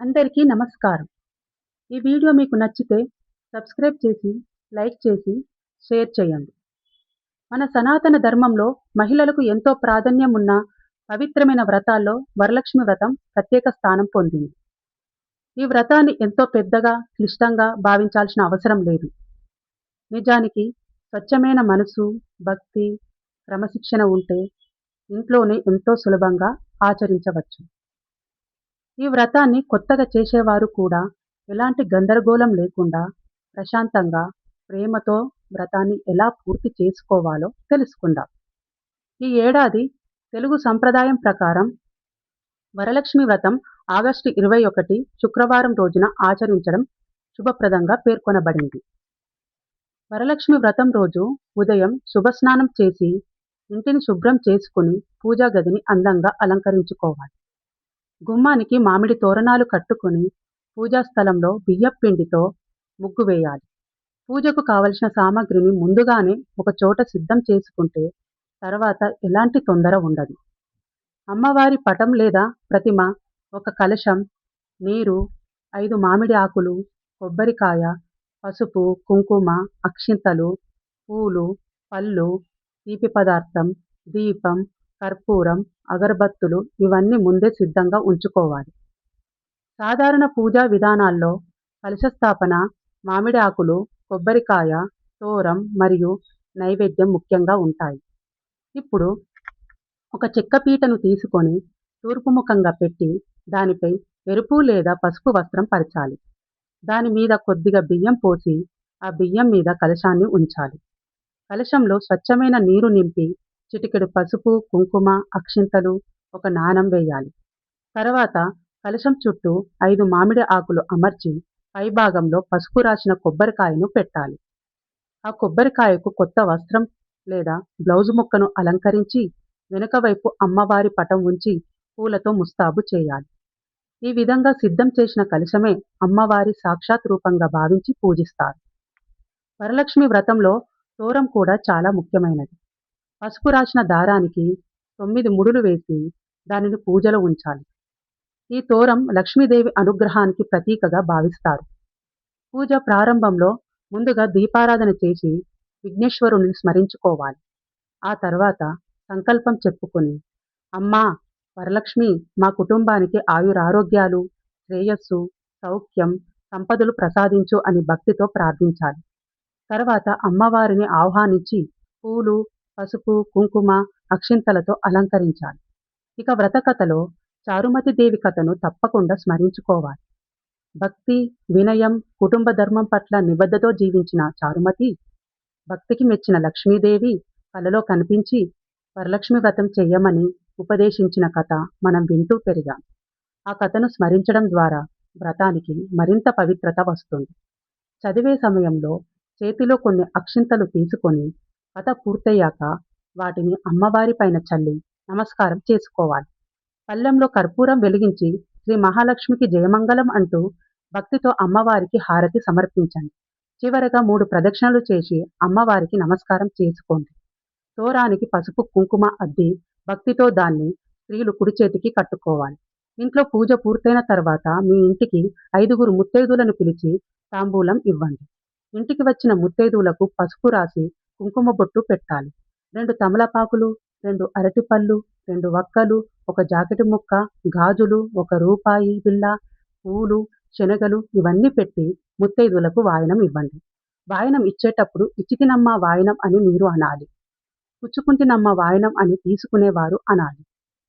అందరికీ నమస్కారం. ఈ వీడియో మీకు నచ్చితే సబ్స్క్రైబ్ చేసి, లైక్ చేసి, షేర్ చేయండి. మన సనాతన ధర్మంలో మహిళలకు ఎంతో ప్రాధాన్యం ఉన్న పవిత్రమైన వ్రతాల్లో వరలక్ష్మి వ్రతం ప్రత్యేక స్థానం పొందింది. ఈ వ్రతాన్ని ఎంతో పెద్దగా, క్లిష్టంగా భావించాల్సిన అవసరం లేదు. నిజానికి స్వచ్ఛమైన మనసు, భక్తి, క్రమశిక్షణ ఉంటే ఇంట్లోనే ఎంతో సులభంగా ఆచరించవచ్చు. ఈ వ్రతాన్ని కొత్తగా చేసేవారు కూడా ఎలాంటి గందరగోళం లేకుండా ప్రశాంతంగా, ప్రేమతో వ్రతాన్ని ఎలా పూర్తి చేసుకోవాలో తెలుసుకుందాం. ఈ ఏడాది తెలుగు సంప్రదాయం ప్రకారం వరలక్ష్మి వ్రతం ఆగస్టు 21 శుక్రవారం రోజున ఆచరించడం శుభప్రదంగా పేర్కొనబడింది. వరలక్ష్మి వ్రతం రోజు ఉదయం శుభస్నానం చేసి ఇంటిని శుభ్రం చేసుకుని పూజా గదిని అందంగా అలంకరించుకోవాలి. గుమ్మానికి మామిడి తోరణాలు కట్టుకుని పూజా స్థలంలో బియ్యపు పిండితో ముగ్గు వేయాలి. పూజకు కావలసిన సామాగ్రిని ముందుగానే ఒక చోట సిద్ధం చేసుకుంటే తర్వాత ఎలాంటి తొందర ఉండదు. అమ్మవారి పటం లేదా ప్రతిమ, ఒక కలశం, నీరు, 5 మామిడి ఆకులు, కొబ్బరికాయ, పసుపు, కుంకుమ, అక్షింతలు, పూలు, పళ్ళు, తీపి పదార్థం, దీపం, కర్పూరం, అగరబత్తులు ఇవన్నీ ముందే సిద్ధంగా ఉంచుకోవాలి. సాధారణ పూజా విధానాల్లో కలశ స్థాపన, మామిడి ఆకులు, కొబ్బరికాయ, తోరం మరియు నైవేద్యం ముఖ్యంగా ఉంటాయి. ఇప్పుడు ఒక చెక్క పీటను తీసుకొని తూర్పు ముఖంగా పెట్టి దానిపై ఎరుపు లేదా పసుపు వస్త్రం పరచాలి. దాని మీద కొద్దిగా బియ్యం పోసి ఆ బియ్యం మీద కలశాన్ని ఉంచాలి. కలశంలో స్వచ్ఛమైన నీరు నింపి చిటికెడు పసుపు, కుంకుమ, అక్షింతలు, ఒక నాణం వేయాలి. తర్వాత కలశం చుట్టూ 5 మామిడి ఆకులు అమర్చి పైభాగంలో పసుపు రాసిన కొబ్బరికాయను పెట్టాలి. ఆ కొబ్బరికాయకు కొత్త వస్త్రం లేదా బ్లౌజు ముక్కను అలంకరించి వెనుక వైపు అమ్మవారి పటం ఉంచి పూలతో ముస్తాబు చేయాలి. ఈ విధంగా సిద్ధం చేసిన కలశమే అమ్మవారి సాక్షాత్ రూపంగా భావించి పూజిస్తారు. వరలక్ష్మి వ్రతంలో తోరం కూడా చాలా ముఖ్యమైనది. పసుపు రాసిన దారానికి 9 ముడులు వేసి దానిని పూజలో ఉంచాలి. ఈ తోరం లక్ష్మీదేవి అనుగ్రహానికి ప్రతీకగా భావిస్తారు. పూజ ప్రారంభంలో ముందుగా దీపారాధన చేసి విఘ్నేశ్వరుని స్మరించుకోవాలి. ఆ తర్వాత సంకల్పం చెప్పుకొని, అమ్మా వరలక్ష్మి, మా కుటుంబానికి ఆయురారోగ్యాలు, శ్రేయస్సు, సౌఖ్యం, సంపదలు ప్రసాదించు అని భక్తితో ప్రార్థించాలి. తర్వాత అమ్మవారిని ఆహ్వానించి పూలు, పసుపు, కుంకుమ, అక్షింతలతో అలంకరించాలి. ఇక వ్రత కథలో చారుమతి దేవి కథను తప్పకుండా స్మరించుకోవాలి. భక్తి, వినయం, కుటుంబ ధర్మం పట్ల నిబద్ధతో జీవించిన చారుమతి భక్తికి మెచ్చిన లక్ష్మీదేవి కలలో కనిపించి వరలక్ష్మి వ్రతం చెయ్యమని ఉపదేశించిన కథ మనం వింటూ పెరిగాం. ఆ కథను స్మరించడం ద్వారా వ్రతానికి మరింత పవిత్రత వస్తుంది. చదివే సమయంలో చేతిలో కొన్ని అక్షింతలు తీసుకొని కథ పూర్తయ్యాక వాటిని అమ్మవారి పైన చల్లి నమస్కారం చేసుకోవాలి. పళ్ళెంలో కర్పూరం వెలిగించి శ్రీ మహాలక్ష్మికి జయమంగళం అంటూ భక్తితో అమ్మవారికి హారతి సమర్పించండి. చివరగా 3 ప్రదక్షిణలు చేసి అమ్మవారికి నమస్కారం చేసుకోండి. తోరానికి పసుపు, కుంకుమ అద్ది భక్తితో దాన్ని స్త్రీలు కుడి చేతికి కట్టుకోవాలి. ఇంట్లో పూజ పూర్తయిన తర్వాత మీ ఇంటికి 5గురు ముత్తైదులను పిలిచి తాంబూలం ఇవ్వండి. ఇంటికి వచ్చిన ముత్తైదువులకు పసుపు రాసి కుంకుమ బొట్టు పెట్టాలి. 2 తమలపాకులు, 2 అరటిపళ్ళు, 2 వక్కలు, ఒక జాకెట్ ముక్క, గాజులు, 1 రూపాయి బిళ్ళ, పూలు, శనగలు ఇవన్నీ పెట్టి ముత్తైదువులకు వాయనం ఇవ్వండి. వాయనం ఇచ్చేటప్పుడు ఇచ్చితినమ్మ వాయనం అని మీరు అనాలి. పుచ్చుకుంటినమ్మ వాయనం అని తీసుకునేవారు అనాలి.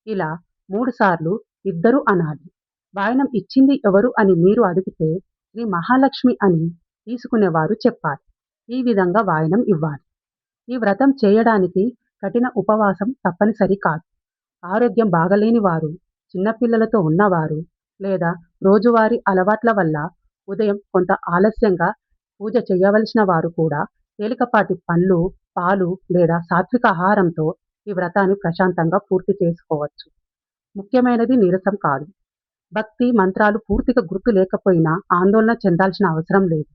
ఇలా 3 సార్లు ఇద్దరు అనాలి. వాయనం ఇచ్చింది ఎవరు అని మీరు అడిగితే శ్రీ మహాలక్ష్మి అని తీసుకునేవారు చెప్పాలి. ఈ విధంగా వాయనం ఇవ్వాలి. ఈ వ్రతం చేయడానికి కఠిన ఉపవాసం తప్పనిసరి కాదు. ఆరోగ్యం బాగలేని వారు, చిన్నపిల్లలతో ఉన్నవారు లేదా రోజువారీ అలవాట్ల వల్ల ఉదయం కొంత ఆలస్యంగా పూజ చేయవలసిన వారు కూడా తేలికపాటి పండ్లు, పాలు లేదా సాత్విక ఆహారంతో ఈ వ్రతాన్ని ప్రశాంతంగా పూర్తి చేసుకోవచ్చు. ముఖ్యమైనది నీరసం కాదు. భక్తి మంత్రాలు పూర్తిగా గుర్తు లేకపోయినా ఆందోళన చెందాల్సిన అవసరం లేదు.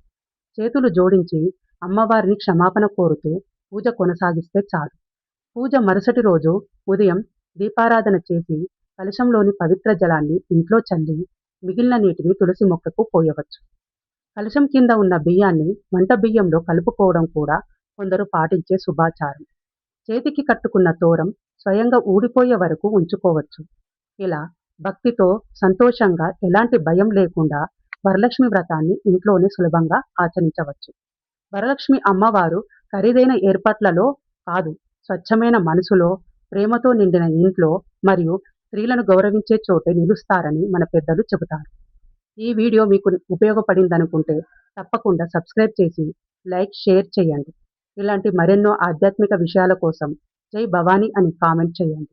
చేతులు జోడించి అమ్మవారిని క్షమాపణ కోరుతూ పూజ కొనసాగిస్తే చాలు. పూజ మరుసటి రోజు ఉదయం దీపారాధన చేసి కలశంలోని పవిత్ర జలాన్ని ఇంట్లో చల్లి మిగిలిన నీటిని తులసి మొక్కకు పోయవచ్చు. కలశం కింద ఉన్న బియ్యాన్ని వంట బియ్యంలో కలుపుకోవడం కూడా కొందరు పాటించే శుభాచారం. చేతికి కట్టుకున్న తోరం స్వయంగా ఊడిపోయే వరకు ఉంచుకోవచ్చు. ఇలా భక్తితో, సంతోషంగా, ఎలాంటి భయం లేకుండా వరలక్ష్మి వ్రతాన్ని ఇంట్లోనే సులభంగా ఆచరించవచ్చు. వరలక్ష్మి అమ్మవారు ఖరీదైన ఏర్పాట్లలో కాదు, స్వచ్ఛమైన మనసులో, ప్రేమతో నిండిన ఇంట్లో మరియు స్త్రీలను గౌరవించే చోటే నిలుస్తారని మన పెద్దలు చెబుతారు. ఈ వీడియో మీకు ఉపయోగపడిందనుకుంటే తప్పకుండా సబ్స్క్రైబ్ చేసి లైక్, షేర్ చేయండి. ఇలాంటి మరెన్నో ఆధ్యాత్మిక విషయాల కోసం జై భవానీ అని కామెంట్ చేయండి.